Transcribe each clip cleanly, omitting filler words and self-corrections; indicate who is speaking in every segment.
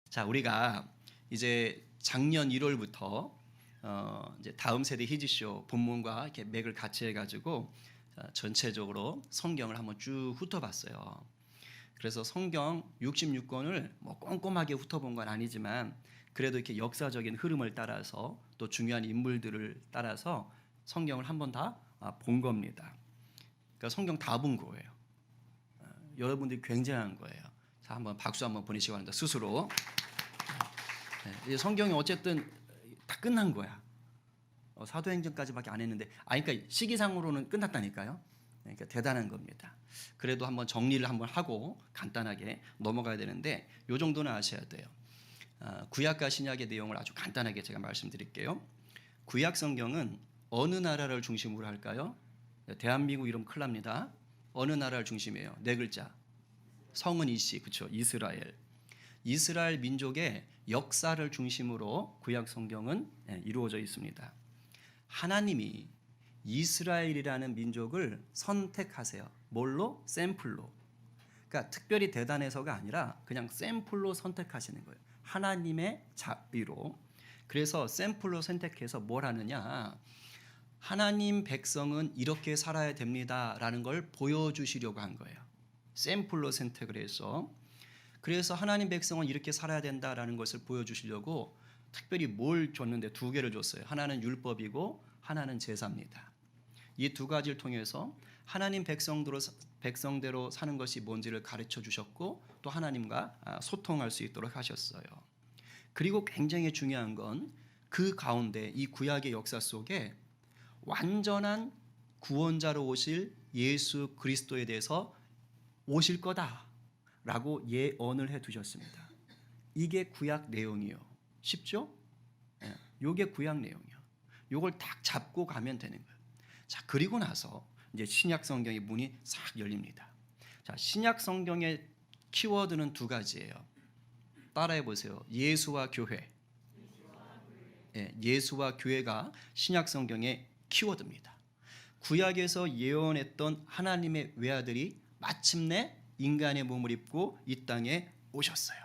Speaker 1: 자, 우리가 이제 작년 1월부터 이제 다음 세대 희지쇼 본문과 이렇게 맥을 같이 해가지고 전체적으로 성경을 한번 쭉 훑어봤어요. 그래서 성경 66권을 뭐 꼼꼼하게 훑어본 건 아니지만 그래도 이렇게 역사적인 흐름을 따라서 또 중요한 인물들을 따라서 성경을 한번 다 본 겁니다. 그러니까 성경 다 본 거예요. 여러분들이 굉장한 거예요. 자, 한번 박수 한번 보내시기 바랍니다. 스스로. 네, 성경이 어쨌든 다 끝난 거야. 사도행전까지밖에 안 했는데, 그러니까 시기상으로는 끝났다니까요. 그러니까 대단한 겁니다. 그래도 한번 정리를 한번 하고 간단하게 넘어가야 되는데, 요 정도는 아셔야 돼요. 구약과 신약의 내용을 아주 간단하게 제가 말씀드릴게요. 구약 성경은 어느 나라를 중심으로 할까요? 대한민국 이름 큰일 납니다. 어느 나라를 중심이에요? 네 글자. 성은 이시, 그렇죠? 이스라엘. 이스라엘 민족의 역사를 중심으로 구약 성경은 이루어져 있습니다. 하나님이 이스라엘이라는 민족을 선택하세요. 뭘로? 샘플로. 그러니까 특별히 대단해서가 아니라 그냥 샘플로 선택하시는 거예요. 하나님의 자비로. 그래서 샘플로 선택해서 뭘 하느냐? 하나님 백성은 이렇게 살아야 됩니다라는 걸 보여주시려고 한 거예요. 샘플로 선택을 해서. 그래서 하나님 백성은 이렇게 살아야 된다라는 것을 보여주시려고 특별히 뭘 줬는데 두 개를 줬어요. 하나는 율법이고 하나는 제사입니다. 이 두 가지를 통해서 하나님 백성대로 사는 것이 뭔지를 가르쳐 주셨고 또 하나님과 소통할 수 있도록 하셨어요. 그리고 굉장히 중요한 건 그 가운데 이 구약의 역사 속에 완전한 구원자로 오실 예수 그리스도에 대해서 오실 거다라고 예언을 해두셨습니다. 이게 구약 내용이요. 쉽죠? 이게 구약 내용이요. 이걸 딱 잡고 가면 되는 거예요. 자, 그리고 나서 이제 신약 성경의 문이 싹 열립니다. 자, 신약 성경의 키워드는 두 가지예요. 따라해 보세요. 예수와 교회. 예수와 교회가 신약 성경의 키워드입니다. 구약에서 예언했던 하나님의 외아들이 마침내 인간의 몸을 입고 이 땅에 오셨어요.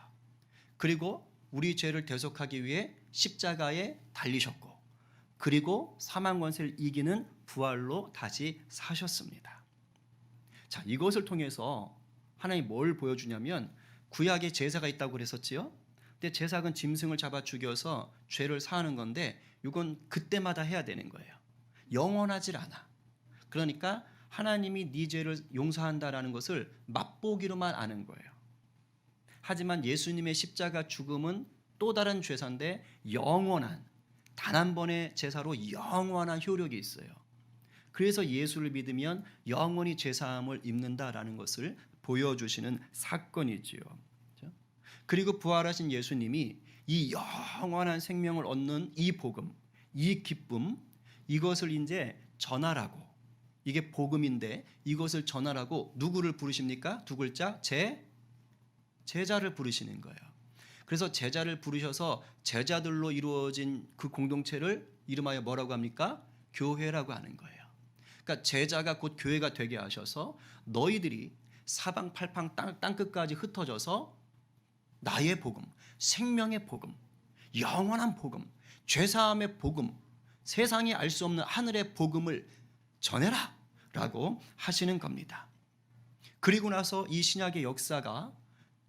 Speaker 1: 그리고 우리 죄를 대속하기 위해 십자가에 달리셨고 그리고 사망 권세를 이기는 부활로 다시 사셨습니다. 자, 이것을 통해서 하나님이 뭘 보여주냐면 구약에 제사가 있다고 그랬었지요. 근데 제사는 짐승을 잡아 죽여서 죄를 사하는 건데 이건 그때마다 해야 되는 거예요. 영원하질 않아. 그러니까 하나님이 네 죄를 용서한다라는 것을 맛보기로만 아는 거예요. 하지만 예수님의 십자가 죽음은 또 다른 제사인데 영원한 단 한 번의 제사로 영원한 효력이 있어요. 그래서 예수를 믿으면 영원히 제사함을 입는다라는 것을 보여주시는 사건이지요. 그리고 부활하신 예수님이 이 영원한 생명을 얻는 이 복음, 이 기쁨, 이것을 이제 전하라고. 이게 복음인데 이것을 전하라고 누구를 부르십니까? 두 글자 제자를 부르시는 거예요. 그래서 제자를 부르셔서 제자들로 이루어진 그 공동체를 이름하여 뭐라고 합니까? 교회라고 하는 거예요. 그러니까 제자가 곧 교회가 되게 하셔서 너희들이 사방팔방 땅끝까지 흩어져서 나의 복음, 생명의 복음, 영원한 복음, 죄사함의 복음, 세상이 알 수 없는 하늘의 복음을 전해라 라고 하시는 겁니다. 그리고 나서 이 신약의 역사가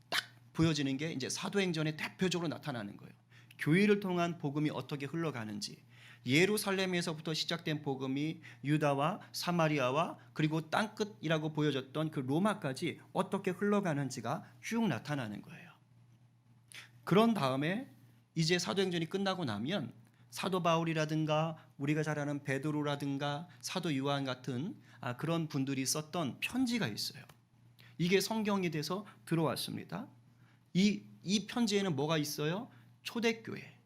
Speaker 1: 딱 보여지는 게 이제 사도행전에 대표적으로 나타나는 거예요. 교회를 통한 복음이 어떻게 흘러가는지, 예루살렘에서부터 시작된 복음이 유다와 사마리아와 그리고 땅끝이라고 보여졌던 그 로마까지 어떻게 흘러가는지가 쭉 나타나는 거예요. 그런 다음에 이제 사도행전이 끝나고 나면 사도 바울이라든가 우리가 잘 아는 베드로라든가 사도 요한 같은 그런 분들이 썼던 편지가 있어요. 이게 성경이 돼서 들어왔습니다. 이 편지에는 뭐가 있어요? 초대교회,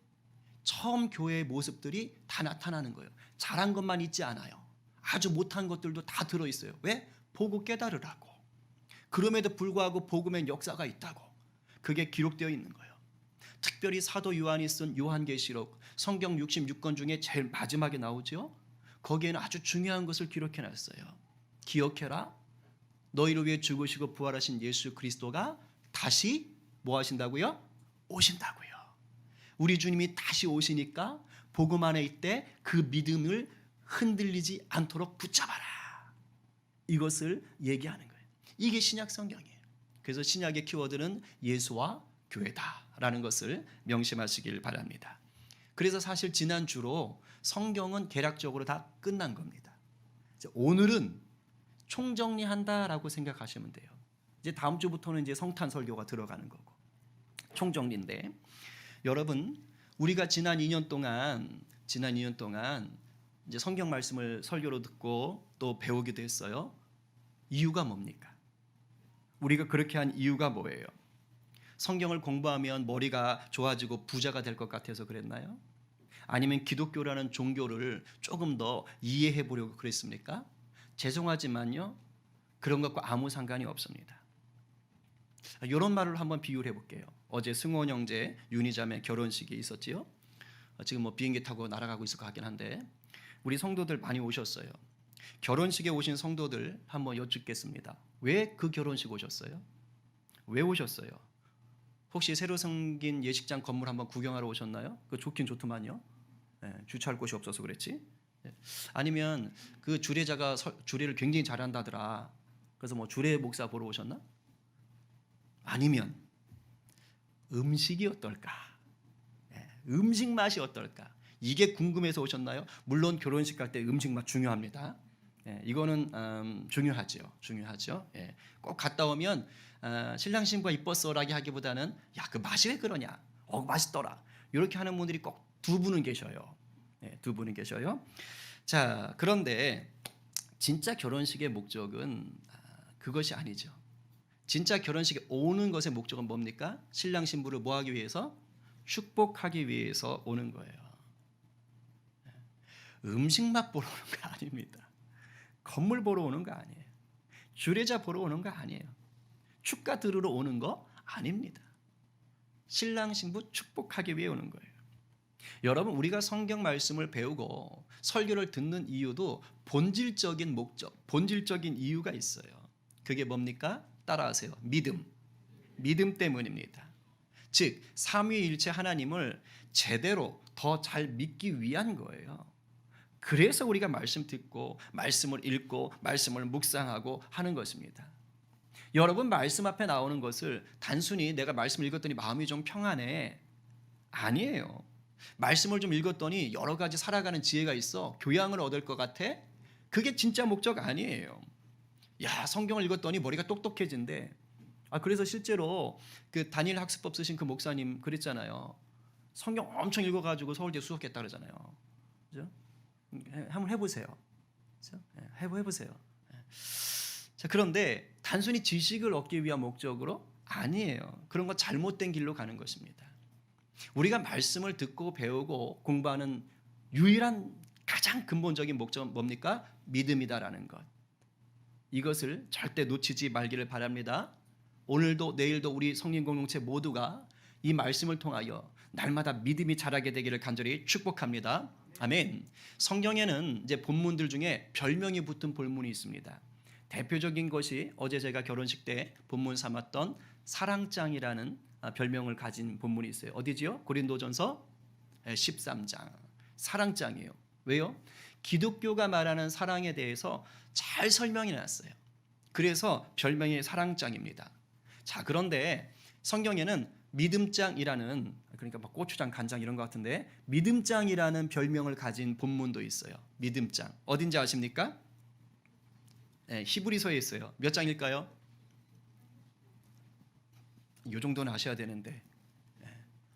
Speaker 1: 처음 교회의 모습들이 다 나타나는 거예요. 잘한 것만 있지 않아요. 아주 못한 것들도 다 들어있어요. 왜? 보고 깨달으라고. 그럼에도 불구하고 복음엔 역사가 있다고. 그게 기록되어 있는 거예요. 특별히 사도 요한이 쓴 요한계시록, 성경 66권 중에 제일 마지막에 나오죠. 거기에는 아주 중요한 것을 기록해놨어요. 기억해라. 너희를 위해 죽으시고 부활하신 예수 그리스도가 다시 뭐 하신다고요? 오신다고요. 우리 주님이 다시 오시니까 복음 안에 있대 그 믿음을 흔들리지 않도록 붙잡아라. 이것을 얘기하는 거예요. 이게 신약 성경이에요. 그래서 신약의 키워드는 예수와 교회다라는 것을 명심하시길 바랍니다. 그래서 사실 지난주로 성경은 개략적으로 다 끝난 겁니다. 오늘은 총정리한다라고 생각하시면 돼요. 이제 다음 주부터는 이제 성탄 설교가 들어가는 거고 총정리인데, 여러분 우리가 지난 2년 동안 이제 성경 말씀을 설교로 듣고 또 배우기도 했어요. 이유가 뭡니까? 우리가 그렇게 한 이유가 뭐예요? 성경을 공부하면 머리가 좋아지고 부자가 될 것 같아서 그랬나요? 아니면 기독교라는 종교를 조금 더 이해해 보려고 그랬습니까? 죄송하지만요, 그런 것과 아무 상관이 없습니다. 이런 말을 한번 비유를 해볼게요. 어제 승원 형제 윤희자매 결혼식이 있었지요. 지금 뭐 비행기 타고 날아가고 있을 것 같긴 한데 우리 성도들 많이 오셨어요. 결혼식에 오신 성도들 한번 여쭙겠습니다. 왜 그 결혼식 오셨어요? 왜 오셨어요? 혹시 새로 생긴 예식장 건물 한번 구경하러 오셨나요? 그 좋긴 좋더만요. 주차할 곳이 없어서 그랬지. 아니면 그 주례자가 주례를 굉장히 잘한다더라. 그래서 뭐 주례 목사 보러 오셨나? 아니면 음식이 어떨까? 음식 맛이 어떨까? 이게 궁금해서 오셨나요? 물론 결혼식 갈 때 음식 맛 중요합니다. 이거는 중요하죠. 꼭 갔다 오면 신랑 신부가 이뻤어라고 하기보다는 야, 그 맛이 왜 그러냐? 맛있더라. 이렇게 하는 분들이 꼭 두 분은 계셔요. 두 분은 계셔요. 자, 그런데 진짜 결혼식의 목적은 그것이 아니죠. 진짜 결혼식에 오는 것의 목적은 뭡니까? 신랑 신부를 뭐 하기 위해서? 축복하기 위해서 오는 거예요. 음식 맛 보러 오는 거 아닙니다. 건물 보러 오는 거 아니에요. 주례자 보러 오는 거 아니에요. 축가 들으러 오는 거 아닙니다. 신랑 신부 축복하기 위해 오는 거예요. 여러분, 우리가 성경 말씀을 배우고 설교를 듣는 이유도 본질적인 목적, 본질적인 이유가 있어요. 그게 뭡니까? 따라하세요. 믿음 때문입니다. 즉 삼위일체 하나님을 제대로 더 잘 믿기 위한 거예요. 그래서 우리가 말씀 듣고 말씀을 읽고 말씀을 묵상하고 하는 것입니다. 여러분, 말씀 앞에 나오는 것을 단순히 내가 말씀을 읽었더니 마음이 좀 평안해, 아니에요. 말씀을 좀 읽었더니 여러 가지 살아가는 지혜가 있어, 교양을 얻을 것 같아, 그게 진짜 목적 아니에요. 야, 성경을 읽었더니 머리가 똑똑해진대. 그래서 실제로 그 다니엘 학습법 쓰신 그 목사님 그랬잖아요. 성경 엄청 읽어가지고 서울대 수석했다 그러잖아요. 그죠? 한번 해보세요. 그죠? 해보세요. 자, 그런데 단순히 지식을 얻기 위한 목적으로 아니에요. 그런 거 잘못된 길로 가는 것입니다. 우리가 말씀을 듣고 배우고 공부하는 유일한 가장 근본적인 목적은 뭡니까? 믿음이다라는 것. 이것을 절대 놓치지 말기를 바랍니다. 오늘도 내일도 우리 성림 공동체 모두가 이 말씀을 통하여 날마다 믿음이 자라게 되기를 간절히 축복합니다. 아멘. 성경에는 이제 본문들 중에 별명이 붙은 본문이 있습니다. 대표적인 것이 어제 제가 결혼식 때 본문 삼았던 사랑장이라는 별명을 가진 본문이 있어요. 어디지요? 고린도전서 13장. 사랑장이에요. 왜요? 기독교가 말하는 사랑에 대해서 잘 설명해 놨어요. 그래서 별명이 사랑장입니다. 자, 그런데 성경에는 믿음장이라는, 그러니까 막 고추장, 간장 이런 것 같은데 믿음장이라는 별명을 가진 본문도 있어요. 믿음장. 어딘지 아십니까? 히브리서에 있어요. 몇 장일까요? 이 정도는 아셔야 되는데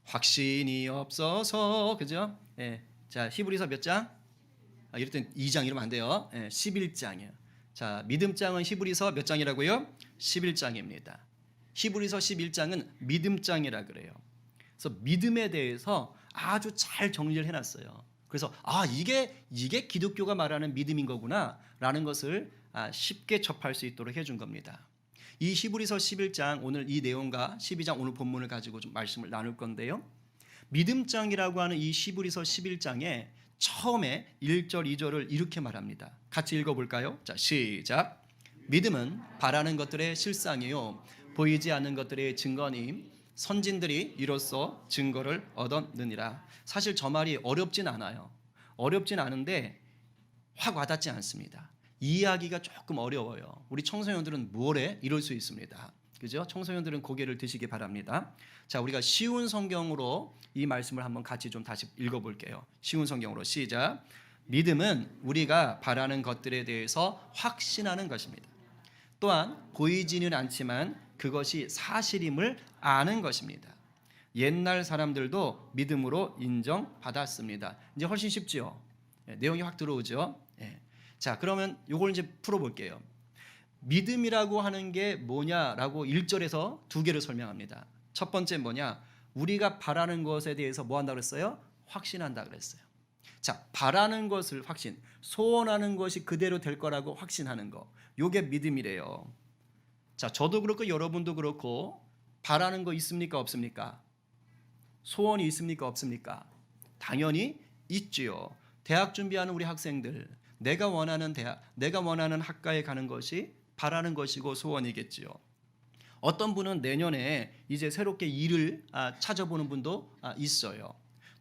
Speaker 1: 확신이 없어서, 그죠? 자, 히브리서 몇 장? 이럴 땐 2장 이러면 안 돼요. 11장이에요. 자, 믿음장은 히브리서 몇 장이라고요? 11장입니다. 히브리서 11장은 믿음장이라 그래요. 그래서 믿음에 대해서 아주 잘 정리를 해놨어요. 그래서 이게 기독교가 말하는 믿음인 거구나라는 것을 쉽게 접할 수 있도록 해준 겁니다. 이 히브리서 11장, 오늘 이 내용과 12장 오늘 본문을 가지고 좀 말씀을 나눌 건데요. 믿음장이라고 하는 이 히브리서 11장에 처음에 1절, 2절을 이렇게 말합니다. 같이 읽어볼까요? 자, 시작. 믿음은 바라는 것들의 실상이요 보이지 않는 것들의 증거니 선진들이 이로써 증거를 얻었느니라. 사실 저 말이 어렵진 않아요. 어렵진 않은데 확 와닿지 않습니다. 이해하기가 조금 어려워요. 우리 청소년들은 뭐래? 이럴 수 있습니다. 그죠? 청소년들은 고개를 드시기 바랍니다. 자, 우리가 쉬운 성경으로 이 말씀을 한번 같이 좀 다시 읽어볼게요. 쉬운 성경으로 시작. 믿음은 우리가 바라는 것들에 대해서 확신하는 것입니다. 또한 보이지는 않지만 그것이 사실임을 아는 것입니다. 옛날 사람들도 믿음으로 인정받았습니다. 이제 훨씬 쉽죠? 내용이 확 들어오죠? 자, 그러면 이걸 이제 풀어볼게요. 믿음이라고 하는 게 뭐냐라고 1절에서 두 개를 설명합니다. 첫 번째 뭐냐? 우리가 바라는 것에 대해서 뭐 한다고 그랬어요? 확신한다 그랬어요. 자, 바라는 것을 확신, 소원하는 것이 그대로 될 거라고 확신하는 거. 요게 믿음이래요. 자, 저도 그렇고 여러분도 그렇고 바라는 거 있습니까? 없습니까? 소원이 있습니까? 없습니까? 당연히 있지요. 대학 준비하는 우리 학생들, 내가 원하는 대학, 내가 원하는 학과에 가는 것이 바라는 것이고 소원이겠지요. 어떤 분은 내년에 이제 새롭게 일을 찾아보는 분도 있어요.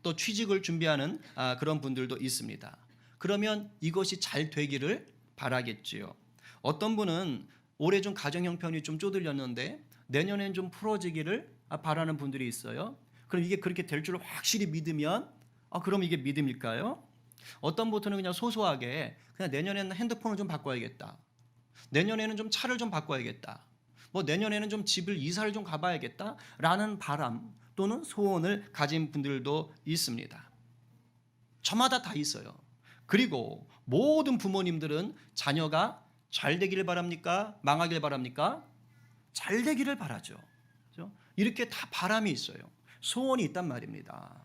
Speaker 1: 또 취직을 준비하는 그런 분들도 있습니다. 그러면 이것이 잘 되기를 바라겠지요. 어떤 분은 올해 좀 가정 형편이 좀 쪼들렸는데 내년엔 좀 풀어지기를 바라는 분들이 있어요. 그럼 이게 그렇게 될 줄 확실히 믿으면 그럼 이게 믿음일까요? 어떤 분은 그냥 소소하게 그냥 내년에는 핸드폰을 좀 바꿔야겠다. 내년에는 좀 차를 좀 바꿔야겠다. 뭐 내년에는 좀 집을 이사를 좀 가봐야겠다 라는 바람 또는 소원을 가진 분들도 있습니다. 저마다 다 있어요. 그리고 모든 부모님들은 자녀가 잘 되기를 바랍니까? 망하기를 바랍니까? 잘 되기를 바라죠. 그렇죠? 이렇게 다 바람이 있어요. 소원이 있단 말입니다.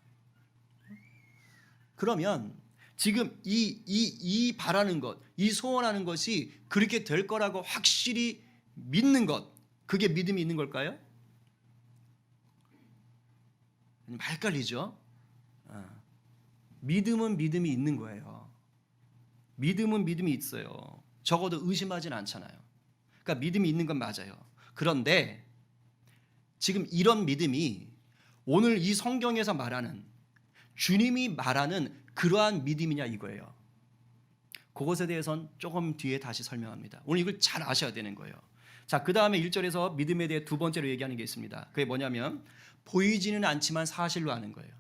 Speaker 1: 그러면 지금 이 바라는 것, 이 소원하는 것이 그렇게 될 거라고 확실히 믿는 것, 그게 믿음이 있는 걸까요? 헷갈리죠? 믿음은 믿음이 있는 거예요. 믿음은 믿음이 있어요. 적어도 의심하진 않잖아요. 그러니까 믿음이 있는 건 맞아요. 그런데 지금 이런 믿음이 오늘 이 성경에서 말하는 주님이 말하는 그러한 믿음이냐 이거예요. 그것에 대해서는 조금 뒤에 다시 설명합니다. 오늘 이걸 잘 아셔야 되는 거예요. 자, 그 다음에 1절에서 믿음에 대해 두 번째로 얘기하는 게 있습니다. 그게 뭐냐면 보이지는 않지만 사실로 아는 거예요.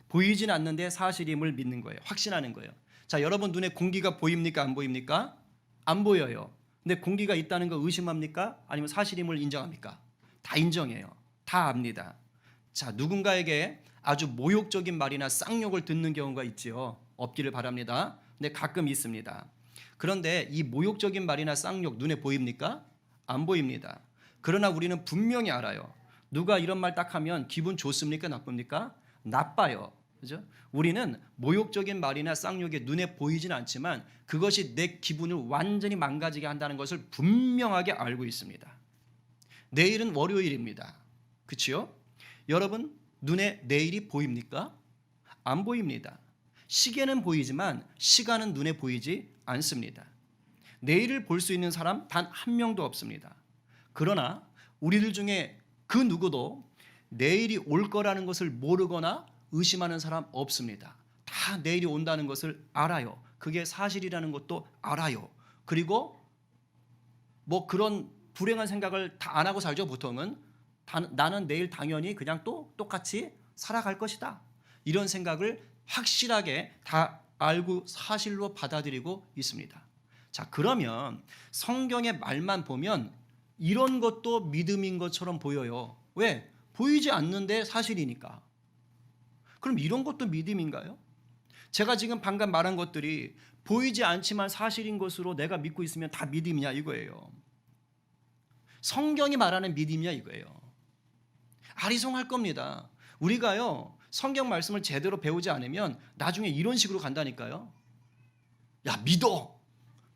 Speaker 1: 보이지는 않는데 사실임을 믿는 거예요. 확신하는 거예요. 자, 여러분 눈에 공기가 보입니까? 안 보입니까? 안 보여요. 근데 공기가 있다는 거 의심합니까? 아니면 사실임을 인정합니까? 다 인정해요. 다 압니다. 자, 누군가에게 아주 모욕적인 말이나 쌍욕을 듣는 경우가 있지요. 없기를 바랍니다. 근데 가끔 있습니다. 그런데 이 모욕적인 말이나 쌍욕 눈에 보입니까? 안 보입니다. 그러나 우리는 분명히 알아요. 누가 이런 말 딱 하면 기분 좋습니까? 나쁩니까? 나빠요. 그죠? 우리는 모욕적인 말이나 쌍욕이 눈에 보이진 않지만 그것이 내 기분을 완전히 망가지게 한다는 것을 분명하게 알고 있습니다. 내일은 월요일입니다. 그렇죠? 여러분 눈에 내일이 보입니까? 안 보입니다. 시계는 보이지만 시간은 눈에 보이지 않습니다. 내일을 볼 수 있는 사람 단 한 명도 없습니다. 그러나 우리들 중에 그 누구도 내일이 올 거라는 것을 모르거나 의심하는 사람 없습니다. 다 내일이 온다는 것을 알아요. 그게 사실이라는 것도 알아요. 그리고 뭐 그런 불행한 생각을 다 안 하고 살죠. 보통은 나는 내일 당연히 그냥 또 똑같이 살아갈 것이다. 이런 생각을 확실하게 다 알고 사실로 받아들이고 있습니다. 자, 그러면 성경의 말만 보면 이런 것도 믿음인 것처럼 보여요. 왜? 보이지 않는데 사실이니까. 그럼 이런 것도 믿음인가요? 제가 지금 방금 말한 것들이 보이지 않지만 사실인 것으로 내가 믿고 있으면 다 믿음이냐 이거예요. 성경이 말하는 믿음이냐 이거예요. 아리송할 겁니다. 우리가요 성경 말씀을 제대로 배우지 않으면 나중에 이런 식으로 간다니까요. 야, 믿어.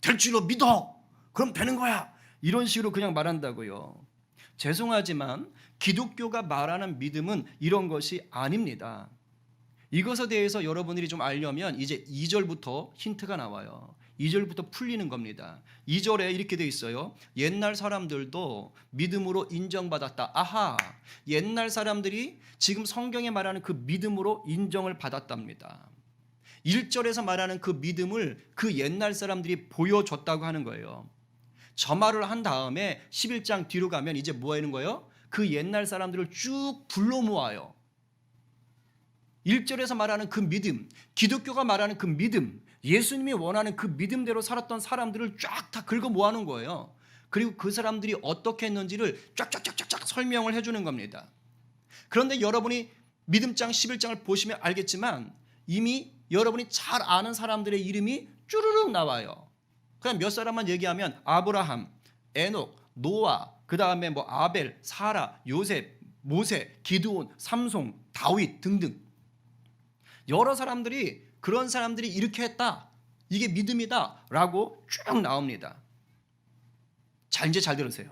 Speaker 1: 될 줄로 믿어. 그럼 되는 거야. 이런 식으로 그냥 말한다고요. 죄송하지만 기독교가 말하는 믿음은 이런 것이 아닙니다. 이것에 대해서 여러분들이 좀 알려면 이제 2절부터 힌트가 나와요. 2절부터 풀리는 겁니다. 2절에 이렇게 돼 있어요. 옛날 사람들도 믿음으로 인정받았다. 아하, 옛날 사람들이 지금 성경에 말하는 그 믿음으로 인정을 받았답니다. 1절에서 말하는 그 믿음을 그 옛날 사람들이 보여줬다고 하는 거예요. 저 말을 한 다음에 11장 뒤로 가면 이제 뭐 하는 거예요? 그 옛날 사람들을 쭉 불러 모아요. 1절에서 말하는 그 믿음, 기독교가 말하는 그 믿음, 예수님이 원하는 그 믿음대로 살았던 사람들을 쫙 다 긁어 모아놓은 거예요. 그리고 그 사람들이 어떻게 했는지를 쫙쫙쫙쫙 설명을 해주는 겁니다. 그런데 여러분이 믿음장 11장을 보시면 알겠지만 이미 여러분이 잘 아는 사람들의 이름이 쭈르륵 나와요. 그냥 몇 사람만 얘기하면 아브라함, 에녹, 노아, 그 다음에 뭐 아벨, 사라, 요셉, 모세, 기드온, 삼송, 다윗 등등 여러 사람들이 그런 사람들이 이렇게 했다, 이게 믿음이다 라고 쭉 나옵니다. 자, 이제 잘 들으세요.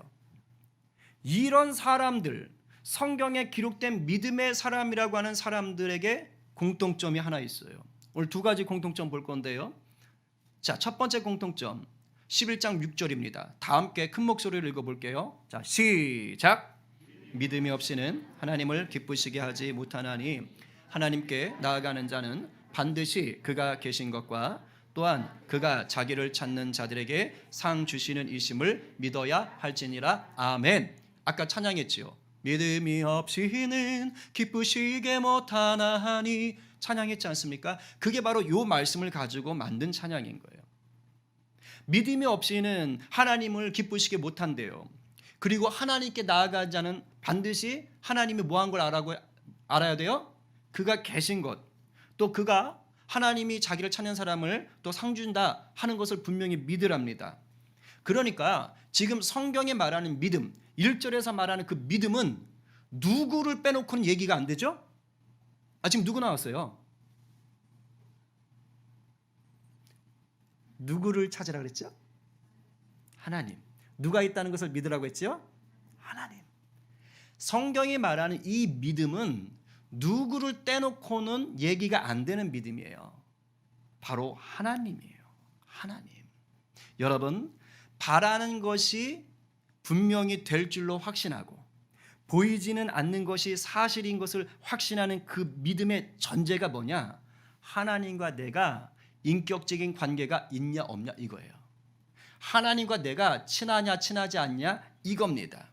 Speaker 1: 이런 사람들, 성경에 기록된 믿음의 사람이라고 하는 사람들에게 공통점이 하나 있어요. 오늘 두 가지 공통점 볼 건데요. 자, 첫 번째 공통점 11장 6절입니다. 다 함께 큰 목소리로 읽어볼게요. 자, 시작. 믿음이 없이는 하나님을 기쁘시게 하지 못하나니 하나님께 나아가는 자는 반드시 그가 계신 것과 또한 그가 자기를 찾는 자들에게 상 주시는 이심을 믿어야 할지니라. 아멘. 아까 찬양했지요. 믿음이 없이는 기쁘시게 못하나니 찬양했지 않습니까? 그게 바로 요 말씀을 가지고 만든 찬양인 거예요. 믿음이 없이는 하나님을 기쁘시게 못한대요. 그리고 하나님께 나아가는 자는 반드시 하나님이 뭐한 걸 알아야 돼요? 그가 계신 것, 또 그가 하나님이 자기를 찾는 사람을 또 상 준다 하는 것을 분명히 믿으랍니다. 그러니까 지금 성경에 말하는 믿음, 1절에서 말하는 그 믿음은 누구를 빼놓고는 얘기가 안 되죠? 지금 누구 나왔어요? 누구를 찾으라 그랬죠? 하나님. 누가 있다는 것을 믿으라고 했죠? 하나님. 성경이 말하는 이 믿음은 누구를 떼놓고는 얘기가 안 되는 믿음이에요. 바로 하나님이에요. 하나님. 여러분, 바라는 것이 분명히 될 줄로 확신하고 보이지는 않는 것이 사실인 것을 확신하는 그 믿음의 전제가 뭐냐? 하나님과 내가 인격적인 관계가 있냐 없냐 이거예요. 하나님과 내가 친하냐 친하지 않냐 이겁니다.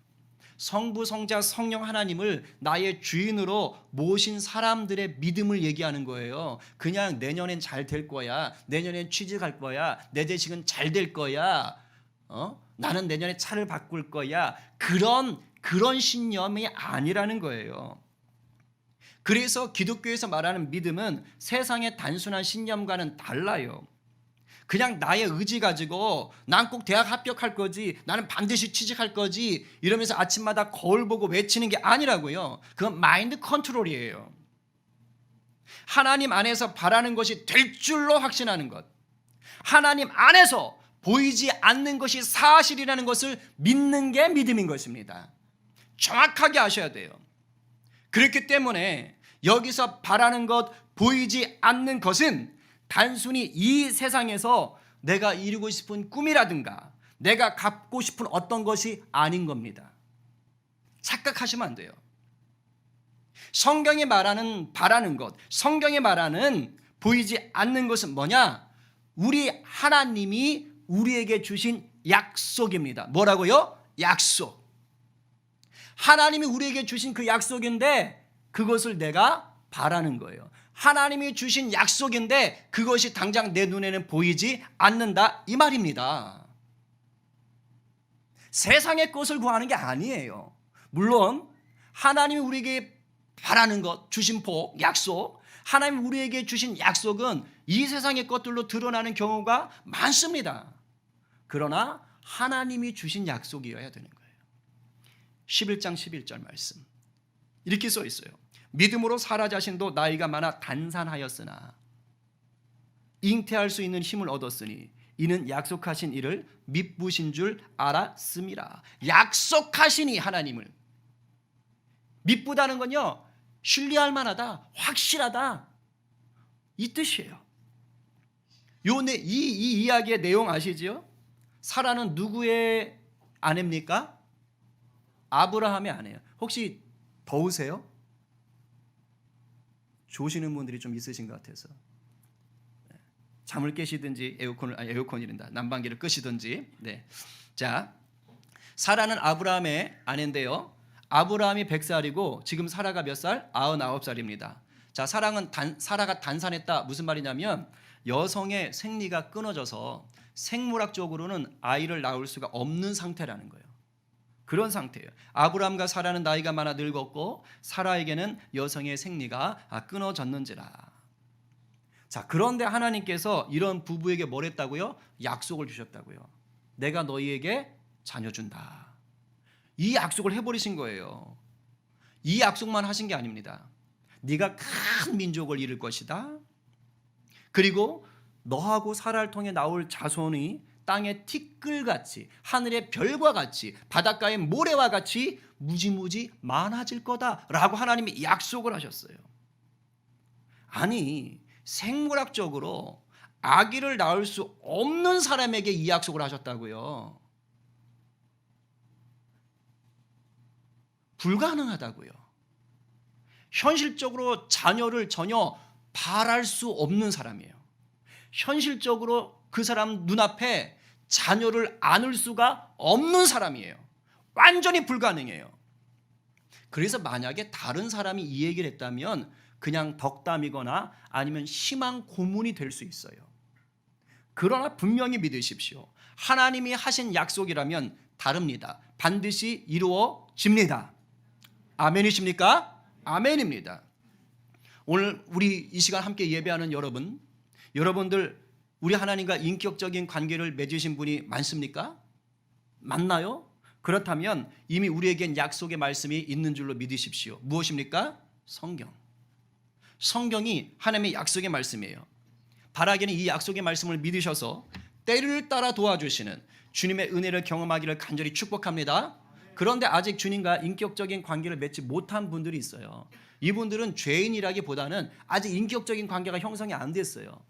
Speaker 1: 성부, 성자, 성령 하나님을 나의 주인으로 모신 사람들의 믿음을 얘기하는 거예요. 그냥 내년엔 잘 될 거야, 내년엔 취직할 거야, 내 자식은 잘 될 거야, 나는 내년에 차를 바꿀 거야, 그런 신념이 아니라는 거예요. 그래서 기독교에서 말하는 믿음은 세상의 단순한 신념과는 달라요. 그냥 나의 의지 가지고 난 꼭 대학 합격할 거지, 나는 반드시 취직할 거지 이러면서 아침마다 거울 보고 외치는 게 아니라고요. 그건 마인드 컨트롤이에요. 하나님 안에서 바라는 것이 될 줄로 확신하는 것, 하나님 안에서 보이지 않는 것이 사실이라는 것을 믿는 게 믿음인 것입니다. 정확하게 아셔야 돼요. 그렇기 때문에 여기서 바라는 것, 보이지 않는 것은 단순히 이 세상에서 내가 이루고 싶은 꿈이라든가 내가 갖고 싶은 어떤 것이 아닌 겁니다. 착각하시면 안 돼요. 성경이 말하는 바라는 것, 성경이 말하는 보이지 않는 것은 뭐냐? 우리 하나님이 우리에게 주신 약속입니다. 뭐라고요? 약속. 하나님이 우리에게 주신 그 약속인데 그것을 내가 바라는 거예요. 하나님이 주신 약속인데 그것이 당장 내 눈에는 보이지 않는다 이 말입니다. 세상의 것을 구하는 게 아니에요. 물론 하나님이 우리에게 바라는 것, 주신 복, 약속, 하나님이 우리에게 주신 약속은 이 세상의 것들로 드러나는 경우가 많습니다. 그러나 하나님이 주신 약속이어야 되는 거예요. 11장 11절 말씀 이렇게 써 있어요. 믿음으로 사라 자신도 나이가 많아 단산하였으나 잉태할 수 있는 힘을 얻었으니 이는 약속하신 이를 미쁘신 줄 알았음이라. 약속하시니 하나님을 미쁘다는 건요, 신뢰할 만하다, 확실하다 이 뜻이에요. 이 이야기의 내용 아시죠? 사라는 누구의 아내입니까? 아브라함의 아내예요. 혹시 더우세요? 조시는 분들이 좀 있으신 것 같아서 잠을 깨시든지 에어컨이란다 난방기를 끄시든지. 네. 자, 사라는 아브라함의 아내인데요. 아브라함이 100살이고 지금 사라가 몇 살? 99살입니다. 자, 사라가 단산했다. 무슨 말이냐면 여성의 생리가 끊어져서 생물학적으로는 아이를 낳을 수가 없는 상태라는 거예요. 그런 상태예요. 아브라함과 사라는 나이가 많아 늙었고 사라에게는 여성의 생리가 끊어졌는지라. 자, 그런데 하나님께서 이런 부부에게 뭘 했다고요? 약속을 주셨다고요. 내가 너희에게 자녀 준다. 이 약속을 해버리신 거예요. 이 약속만 하신 게 아닙니다. 네가 큰 민족을 이룰 것이다. 그리고 너하고 사라를 통해 나올 자손이 땅의 티끌같이 하늘의 별과 같이 바닷가의 모래와 같이 무지무지 많아질 거다라고 하나님이 약속을 하셨어요. 아니, 생물학적으로 아기를 낳을 수 없는 사람에게 이 약속을 하셨다고요. 불가능하다고요. 현실적으로 자녀를 전혀 바랄 수 없는 사람이에요. 현실적으로 그 사람 눈앞에 자녀를 안을 수가 없는 사람이에요. 완전히 불가능해요. 그래서 만약에 다른 사람이 이 얘기를 했다면 그냥 덕담이거나 아니면 희망 고문이 될 수 있어요. 그러나 분명히 믿으십시오. 하나님이 하신 약속이라면 다릅니다. 반드시 이루어집니다. 아멘이십니까? 아멘입니다. 오늘 우리 이 시간 함께 예배하는 여러분들 우리 하나님과 인격적인 관계를 맺으신 분이 많습니까? 맞나요? 그렇다면 이미 우리에겐 약속의 말씀이 있는 줄로 믿으십시오. 무엇입니까? 성경이 하나님의 약속의 말씀이에요. 바라기는 이 약속의 말씀을 믿으셔서 때를 따라 도와주시는 주님의 은혜를 경험하기를 간절히 축복합니다. 그런데 아직 주님과 인격적인 관계를 맺지 못한 분들이 있어요. 이분들은 죄인이라기보다는 아직 인격적인 관계가 형성이 안 됐어요.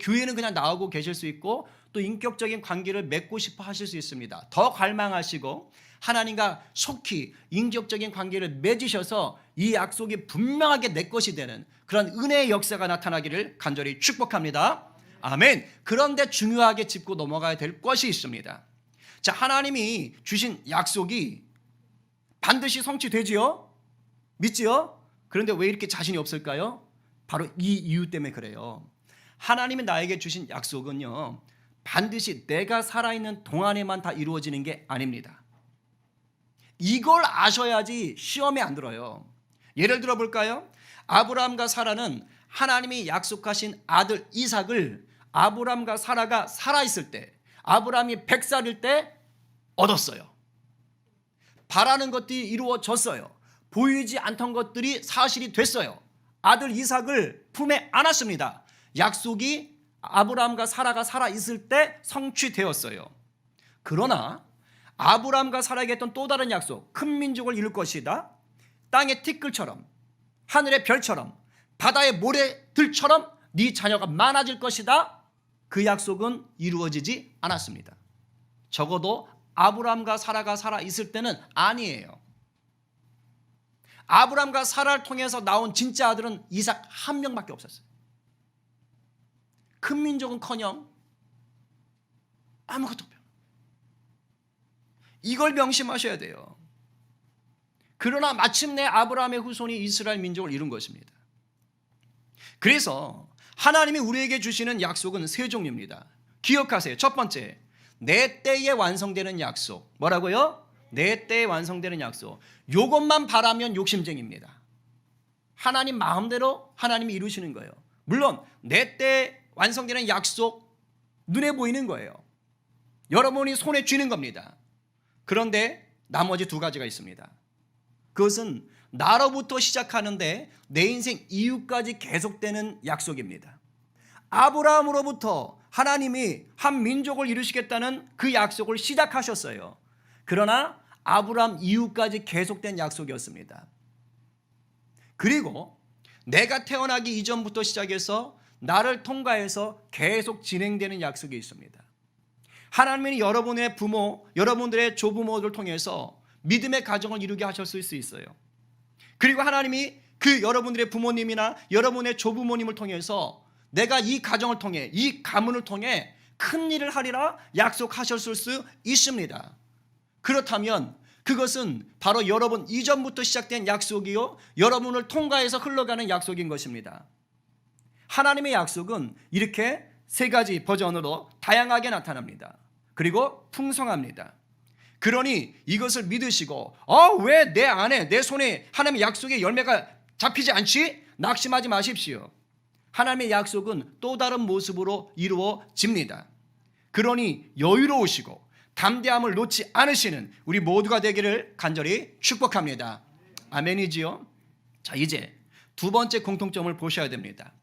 Speaker 1: 교회는 그냥 나오고 계실 수 있고 또 인격적인 관계를 맺고 싶어 하실 수 있습니다. 더 갈망하시고 하나님과 속히 인격적인 관계를 맺으셔서 이 약속이 분명하게 내 것이 되는 그런 은혜의 역사가 나타나기를 간절히 축복합니다. 아멘. 그런데 중요하게 짚고 넘어가야 될 것이 있습니다. 자, 하나님이 주신 약속이 반드시 성취되지요? 믿지요? 그런데 왜 이렇게 자신이 없을까요? 바로 이 이유 때문에 그래요. 하나님이 나에게 주신 약속은요, 반드시 내가 살아있는 동안에만 다 이루어지는 게 아닙니다. 이걸 아셔야지 시험에 안 들어요. 예를 들어 볼까요? 아브라함과 사라는 하나님이 약속하신 아들 이삭을 아브라함과 사라가 살아있을 때, 아브라함이 100살일 때 얻었어요. 바라는 것들이 이루어졌어요. 보이지 않던 것들이 사실이 됐어요. 아들 이삭을 품에 안았습니다. 약속이 아브라함과 사라가 살아있을 때 성취되었어요. 그러나 아브라함과 사라에게 했던 또 다른 약속, 큰 민족을 이룰 것이다. 땅의 티끌처럼, 하늘의 별처럼, 바다의 모래들처럼 네 자녀가 많아질 것이다. 그 약속은 이루어지지 않았습니다. 적어도 아브라함과 사라가 살아있을 때는 아니에요. 아브라함과 사라를 통해서 나온 진짜 아들은 이삭 한 명밖에 없었어요. 큰 민족은커녕 아무것도 없어요. 이걸 명심하셔야 돼요. 그러나 마침내 아브라함의 후손이 이스라엘 민족을 이룬 것입니다. 그래서 하나님이 우리에게 주시는 약속은 세 종류입니다. 기억하세요. 첫 번째, 내 때에 완성되는 약속. 뭐라고요? 내 때에 완성되는 약속. 이것만 바라면 욕심쟁입니다. 하나님 마음대로 하나님이 이루시는 거예요. 물론 내 때에 완성되는 약속 눈에 보이는 거예요. 여러분이 손에 쥐는 겁니다. 그런데 나머지 두 가지가 있습니다. 그것은 나로부터 시작하는데 내 인생 이후까지 계속되는 약속입니다. 아브라함으로부터 하나님이 한 민족을 이루시겠다는 그 약속을 시작하셨어요. 그러나 아브라함 이후까지 계속된 약속이었습니다. 그리고 내가 태어나기 이전부터 시작해서 나를 통과해서 계속 진행되는 약속이 있습니다. 하나님은 여러분의 부모, 여러분들의 조부모를 통해서 믿음의 가정을 이루게 하셨을 수 있어요. 그리고 하나님이 그 여러분들의 부모님이나 여러분의 조부모님을 통해서 내가 이 가정을 통해, 이 가문을 통해 큰 일을 하리라 약속하셨을 수 있습니다. 그렇다면 그것은 바로 여러분 이전부터 시작된 약속이요, 여러분을 통과해서 흘러가는 약속인 것입니다. 하나님의 약속은 이렇게 세 가지 버전으로 다양하게 나타납니다. 그리고 풍성합니다. 그러니 이것을 믿으시고 왜 내 안에 내 손에 하나님의 약속의 열매가 잡히지 않지? 낙심하지 마십시오. 하나님의 약속은 또 다른 모습으로 이루어집니다. 그러니 여유로우시고 담대함을 놓지 않으시는 우리 모두가 되기를 간절히 축복합니다. 아멘이지요? 자, 이제 두 번째 공통점을 보셔야 됩니다.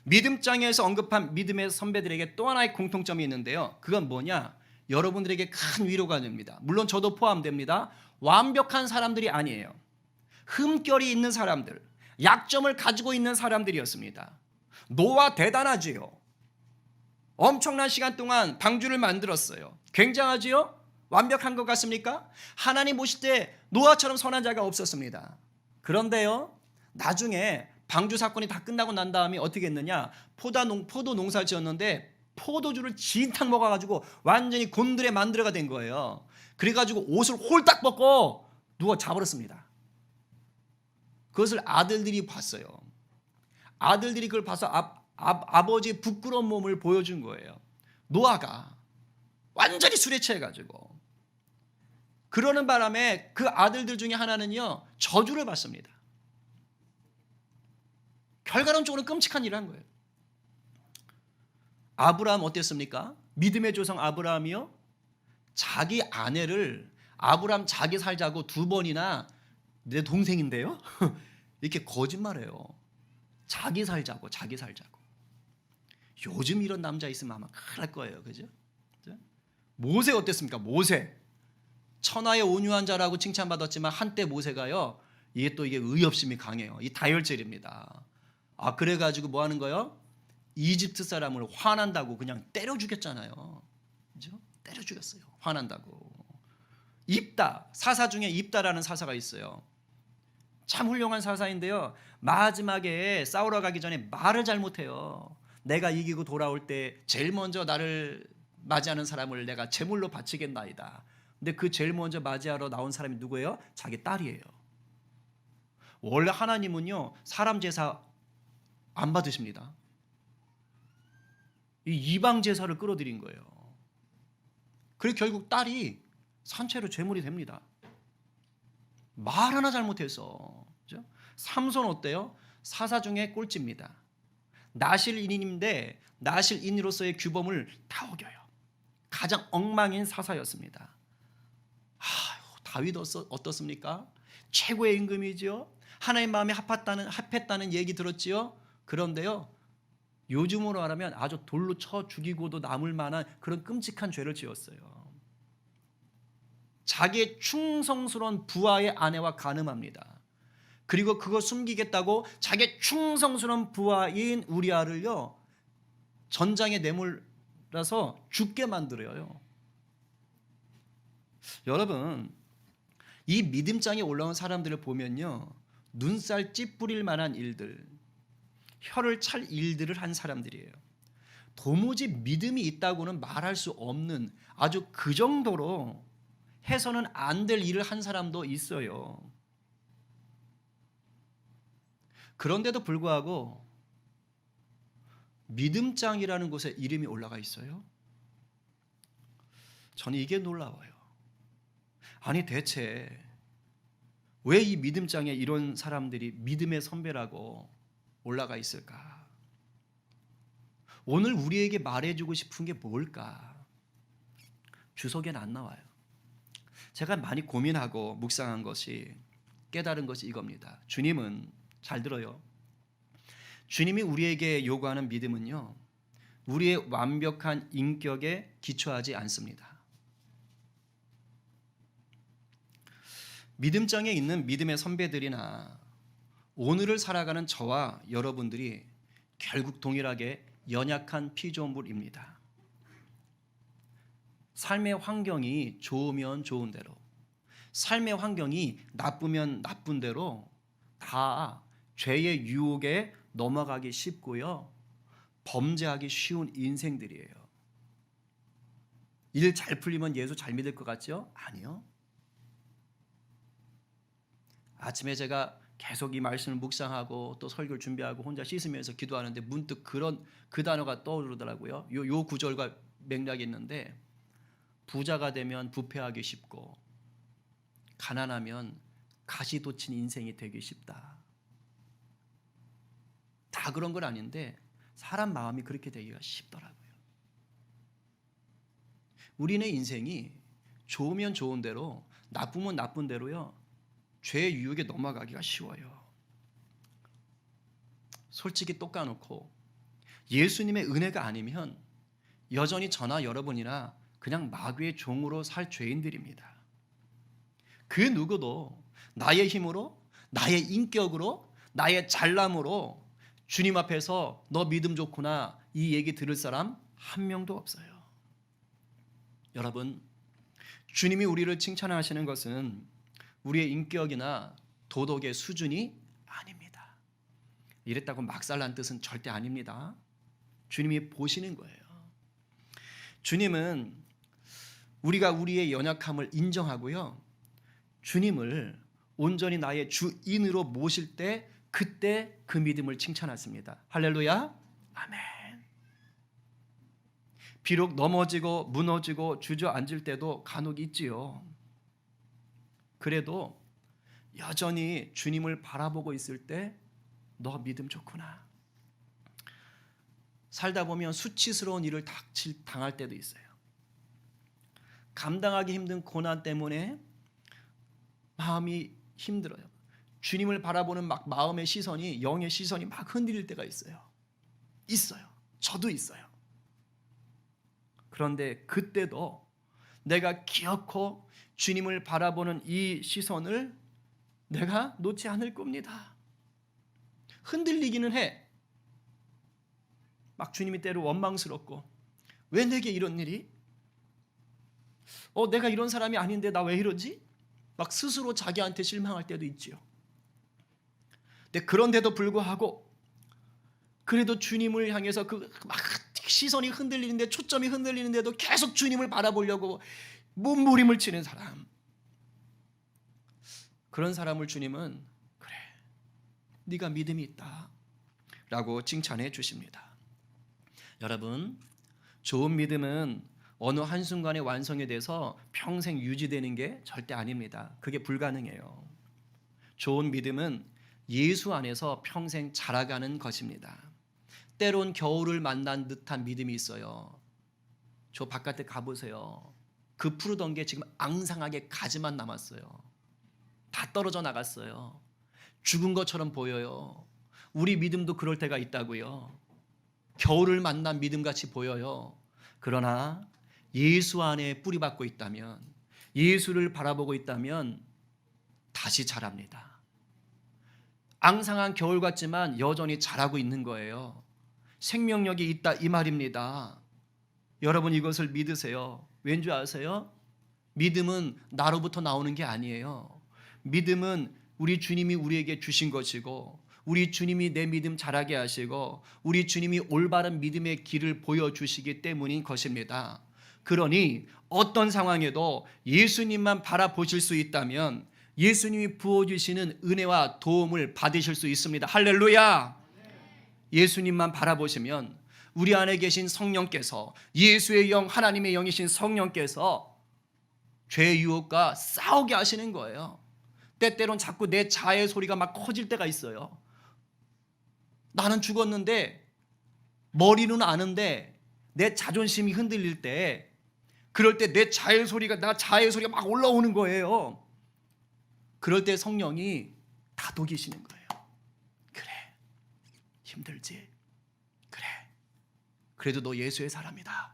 Speaker 1: 믿음장에서 언급한 믿음의 선배들에게 또 하나의 공통점이 있는데요. 그건 뭐냐? 여러분들에게 큰 위로가 됩니다. 물론 저도 포함됩니다. 완벽한 사람들이 아니에요. 흠결이 있는 사람들, 약점을 가지고 있는 사람들이었습니다. 노아 대단하지요. 엄청난 시간 동안 방주를 만들었어요. 굉장하지요? 완벽한 것 같습니까? 하나님 보실 때 노아처럼 선한 자가 없었습니다. 그런데요, 나중에 방주 사건이 다 끝나고 난 다음에 어떻게 했느냐? 포도 농사를 지었는데 포도주를 진탕 먹어가지고 완전히 곤드레 만드레가 된 거예요. 그래가지고 옷을 홀딱 벗고 누워 자버렸습니다. 그것을 아들들이 봤어요. 아들들이 그걸 봐서 아버지의 부끄러운 몸을 보여준 거예요. 노아가 완전히 술에 취해가지고. 그러는 바람에 그 아들들 중에 하나는요, 저주를 받습니다. 결과론적으로 끔찍한 일을 한 거예요. 아브라함 어땠습니까? 믿음의 조상 아브라함이요, 자기 아내를 아브라함 자기 살자고 2번이나 내 동생인데요 이렇게 거짓말해요. 자기 살자고. 요즘 이런 남자 있으면 아마 큰일 날 거예요. 그죠? 모세 어땠습니까? 모세 천하의 온유한 자라고 칭찬받았지만 한때 모세가요, 이게 의협심이 강해요. 이 다혈질입니다. 그래가지고 뭐 하는 거예요? 이집트 사람을 화난다고 그냥 때려 죽였잖아요. 그죠? 때려 죽였어요. 화난다고. 입다, 사사 중에 입다라는 사사가 있어요. 참 훌륭한 사사인데요, 마지막에 싸우러 가기 전에 말을 잘못해요. 내가 이기고 돌아올 때 제일 먼저 나를 맞이하는 사람을 내가 제물로 바치겠나이다. 근데 그 제일 먼저 맞이하러 나온 사람이 누구예요? 자기 딸이에요. 원래 하나님은요, 사람 제사 안 받으십니다. 이 이방 제사를 끌어들인 거예요. 그리고 결국 딸이 산채로 제물이 됩니다. 말 하나 잘못해서. 그죠? 삼손 어때요? 사사 중에 꼴찌입니다. 나실인인인데 나실인으로서의 규범을 다 어겨요. 가장 엉망인 사사였습니다. 다윗 어떻습니까? 최고의 임금이지요. 하나님 마음에 합했다는 얘기 들었지요. 그런데요, 요즘으로 말하면 아주 돌로 쳐 죽이고도 남을 만한 그런 끔찍한 죄를 지었어요. 자기의 충성스러운 부하의 아내와 간음합니다. 그리고 그거 숨기겠다고 자기의 충성스러운 부하인 우리아를요, 전장에 내몰아서 죽게 만들어요. 여러분, 이 믿음장에 올라온 사람들을 보면요, 눈살 찌푸릴 만한 일들, 혀를 찰 일들을 한 사람들이에요. 도무지 믿음이 있다고는 말할 수 없는, 아주 그 정도로 해서는 안 될 일을 한 사람도 있어요. 그런데도 불구하고 믿음장이라는 곳에 이름이 올라가 있어요. 저는 이게 놀라워요. 아니, 대체 왜 이 믿음장에 이런 사람들이 믿음의 선배라고 올라가 있을까? 오늘 우리에게 말해주고 싶은 게 뭘까? 주석에는 안 나와요. 제가 많이 고민하고 묵상한 것이, 깨달은 것이 이겁니다. 주님은, 잘 들어요, 주님이 우리에게 요구하는 믿음은요, 우리의 완벽한 인격에 기초하지 않습니다. 믿음장에 있는 믿음의 선배들이나 오늘을 살아가는 저와 여러분들이 결국 동일하게 연약한 피조물입니다. 삶의 환경이 좋으면 좋은 대로, 삶의 환경이 나쁘면 나쁜 대로 다 죄의 유혹에 넘어가기 쉽고요, 범죄하기 쉬운 인생들이에요. 일 잘 풀리면 예수 잘 믿을 것 같죠? 아니요. 아침에 제가 계속 이 말씀을 묵상하고 또 설교를 준비하고 혼자 씻으면서 기도하는데 문득 그 단어가 떠오르더라고요. 요 구절과 맥락이 있는데, 부자가 되면 부패하기 쉽고 가난하면 가시 돋친 인생이 되기 쉽다. 다 그런 건 아닌데 사람 마음이 그렇게 되기가 쉽더라고요. 우리는 인생이 좋으면 좋은 대로, 나쁘면 나쁜 대로요, 죄의 유혹에 넘어가기가 쉬워요. 솔직히 똑 까놓고 예수님의 은혜가 아니면 여전히 저나 여러분이나 그냥 마귀의 종으로 살 죄인들입니다. 그 누구도 나의 힘으로, 나의 인격으로, 나의 잘남으로 주님 앞에서 너 믿음 좋구나 이 얘기 들을 사람 한 명도 없어요. 여러분, 주님이 우리를 칭찬하시는 것은 우리의 인격이나 도덕의 수준이 아닙니다. 이랬다고 막살난 뜻은 절대 아닙니다. 주님이 보시는 거예요. 주님은 우리가 우리의 연약함을 인정하고요, 주님을 온전히 나의 주인으로 모실 때 그때 그 믿음을 칭찬하십니다. 할렐루야, 아멘. 비록 넘어지고 무너지고 주저앉을 때도 간혹 있지요. 그래도 여전히 주님을 바라보고 있을 때 너 믿음 좋구나. 살다 보면 수치스러운 일을 당할 때도 있어요. 감당하기 힘든 고난 때문에 마음이 힘들어요. 주님을 바라보는 막 마음의 시선이, 영의 시선이 막 흔들릴 때가 있어요. 저도 있어요. 그런데 그때도 내가 기어코 주님을 바라보는 이 시선을 내가 놓지 않을 겁니다. 흔들리기는 해. 막 주님이 때로 원망스럽고, 왜 내게 이런 일이? 내가 이런 사람이 아닌데 나 왜 이러지? 막 스스로 자기한테 실망할 때도 있지요. 근데 그런데도 불구하고 그래도 주님을 향해서 그 막 시선이 흔들리는데, 초점이 흔들리는데도 계속 주님을 바라보려고 몸부림을 치는 사람, 그런 사람을 주님은 그래, 네가 믿음이 있다 라고 칭찬해 주십니다. 여러분, 좋은 믿음은 어느 한순간에 완성이 돼서 평생 유지되는 게 절대 아닙니다. 그게 불가능해요. 좋은 믿음은 예수 안에서 평생 자라가는 것입니다. 때론 겨울을 만난 듯한 믿음이 있어요. 저 바깥에 가보세요. 그 푸르던 게 지금 앙상하게 가지만 남았어요. 다 떨어져 나갔어요. 죽은 것처럼 보여요. 우리 믿음도 그럴 때가 있다고요. 겨울을 만난 믿음같이 보여요. 그러나 예수 안에 뿌리박고 있다면, 예수를 바라보고 있다면 다시 자랍니다. 앙상한 겨울 같지만 여전히 자라고 있는 거예요. 생명력이 있다 이 말입니다. 여러분 이것을 믿으세요. 왠지 아세요? 믿음은 나로부터 나오는 게 아니에요. 믿음은 우리 주님이 우리에게 주신 것이고, 우리 주님이 내 믿음 자라게 하시고, 우리 주님이 올바른 믿음의 길을 보여주시기 때문인 것입니다. 그러니 어떤 상황에도 예수님만 바라보실 수 있다면 예수님이 부어주시는 은혜와 도움을 받으실 수 있습니다. 할렐루야. 예수님만 바라보시면 우리 안에 계신 성령께서, 예수의 영, 하나님의 영이신 성령께서 죄의 유혹과 싸우게 하시는 거예요. 때때론 자꾸 내 자의 소리가 막 커질 때가 있어요. 나는 죽었는데 머리는 아는데 내 자존심이 흔들릴 때, 그럴 때 내 자의 소리가 막 올라오는 거예요. 그럴 때 성령이 다독이시는 거예요. 그래, 힘들지? 그래, 그래도 너 예수의 사람이다.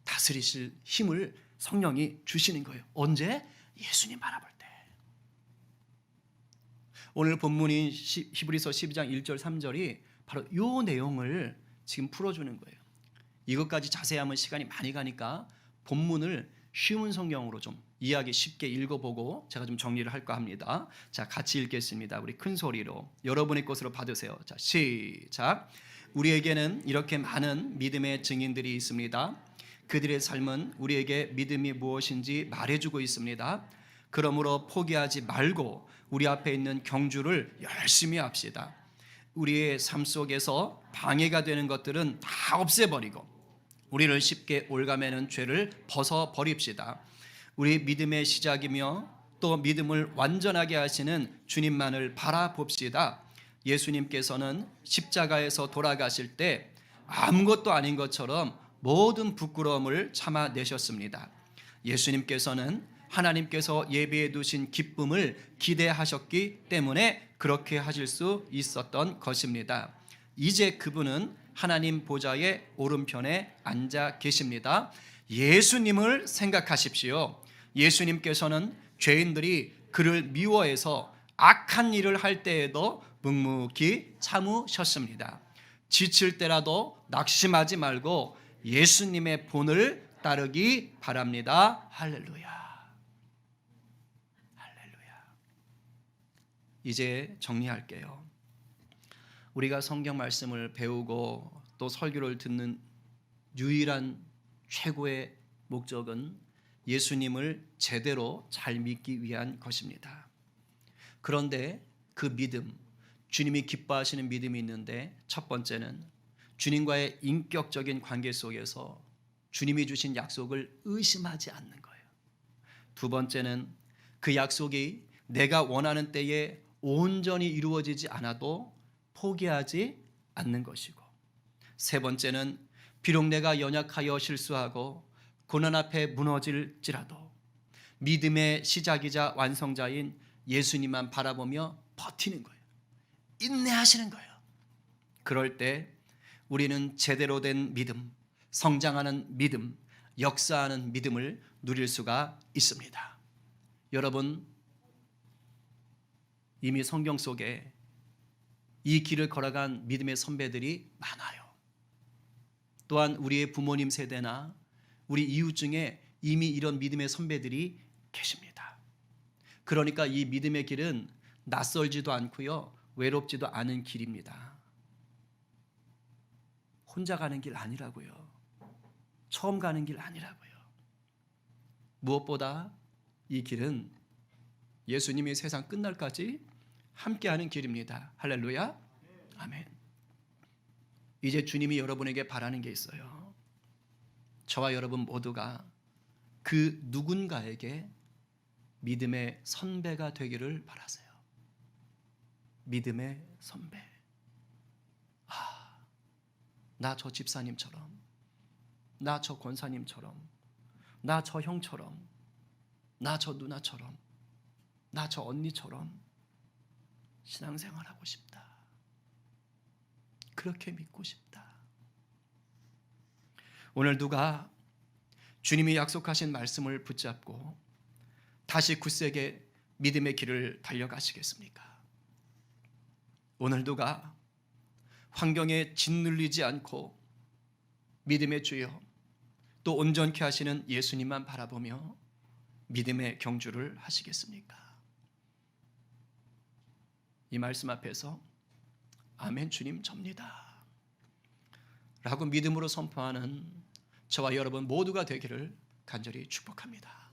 Speaker 1: 다스리실 힘을 성령이 주시는 거예요. 언제? 예수님 바라볼 때. 오늘 본문인 히브리서 12장 1절 3절이 바로 이 내용을 지금 풀어주는 거예요. 이것까지 자세히 하면 시간이 많이 가니까 본문을 쉬운 성경으로 좀 이해하기 쉽게 읽어보고 제가 좀 정리를 할까 합니다. 자, 같이 읽겠습니다. 우리 큰 소리로 여러분의 것으로 받으세요. 자, 시작. 우리에게는 이렇게 많은 믿음의 증인들이 있습니다. 그들의 삶은 우리에게 믿음이 무엇인지 말해주고 있습니다. 그러므로 포기하지 말고 우리 앞에 있는 경주를 열심히 합시다. 우리의 삶 속에서 방해가 되는 것들은 다 없애버리고 우리를 쉽게 올가매는 죄를 벗어버립시다. 우리 믿음의 시작이며 또 믿음을 완전하게 하시는 주님만을 바라봅시다. 예수님께서는 십자가에서 돌아가실 때 아무것도 아닌 것처럼 모든 부끄러움을 참아내셨습니다. 예수님께서는 하나님께서 예비해 두신 기쁨을 기대하셨기 때문에 그렇게 하실 수 있었던 것입니다. 이제 그분은 하나님 보좌의 오른편에 앉아 계십니다. 예수님을 생각하십시오. 예수님께서는 죄인들이 그를 미워해서 악한 일을 할 때에도 묵묵히 참으셨습니다. 지칠 때라도 낙심하지 말고 예수님의 본을 따르기 바랍니다. 할렐루야. 할렐루야. 이제 정리할게요. 우리가 성경 말씀을 배우고 또 설교를 듣는 유일한 최고의 목적은 예수님을 제대로 잘 믿기 위한 것입니다. 그런데 그 믿음, 주님이 기뻐하시는 믿음이 있는데 첫 번째는 주님과의 인격적인 관계 속에서 주님이 주신 약속을 의심하지 않는 거예요. 두 번째는 그 약속이 내가 원하는 때에 온전히 이루어지지 않아도 포기하지 않는 것이고, 세 번째는 비록 내가 연약하여 실수하고 고난 앞에 무너질지라도 믿음의 시작이자 완성자인 예수님만 바라보며 버티는 거예요. 인내하시는 거예요. 그럴 때 우리는 제대로 된 믿음, 성장하는 믿음, 역사하는 믿음을 누릴 수가 있습니다. 여러분, 이미 성경 속에 이 길을 걸어간 믿음의 선배들이 많아요. 또한 우리의 부모님 세대나 우리 이웃 중에 이미 이런 믿음의 선배들이 계십니다. 그러니까 이 믿음의 길은 낯설지도 않고요, 외롭지도 않은 길입니다. 혼자 가는 길 아니라고요. 처음 가는 길 아니라고요. 무엇보다 이 길은 예수님이 세상 끝날까지 함께하는 길입니다. 할렐루야. 아멘. 이제 주님이 여러분에게 바라는 게 있어요. 저와 여러분 모두가 그 누군가에게 믿음의 선배가 되기를 바라세요. 믿음의 선배. 나 저 집사님처럼, 나 저 권사님처럼, 나 저 형처럼, 나 저 누나처럼, 나 저 언니처럼 신앙생활하고 싶다. 그렇게 믿고 싶다. 오늘 누가 주님이 약속하신 말씀을 붙잡고 다시 굳세게 믿음의 길을 달려가시겠습니까? 오늘 누가 환경에 짓눌리지 않고 믿음의 주여 또 온전케 하시는 예수님만 바라보며 믿음의 경주를 하시겠습니까? 이 말씀 앞에서 아멘 주님 접니다 라고 믿음으로 선포하는 저와 여러분 모두가 되기를 간절히 축복합니다.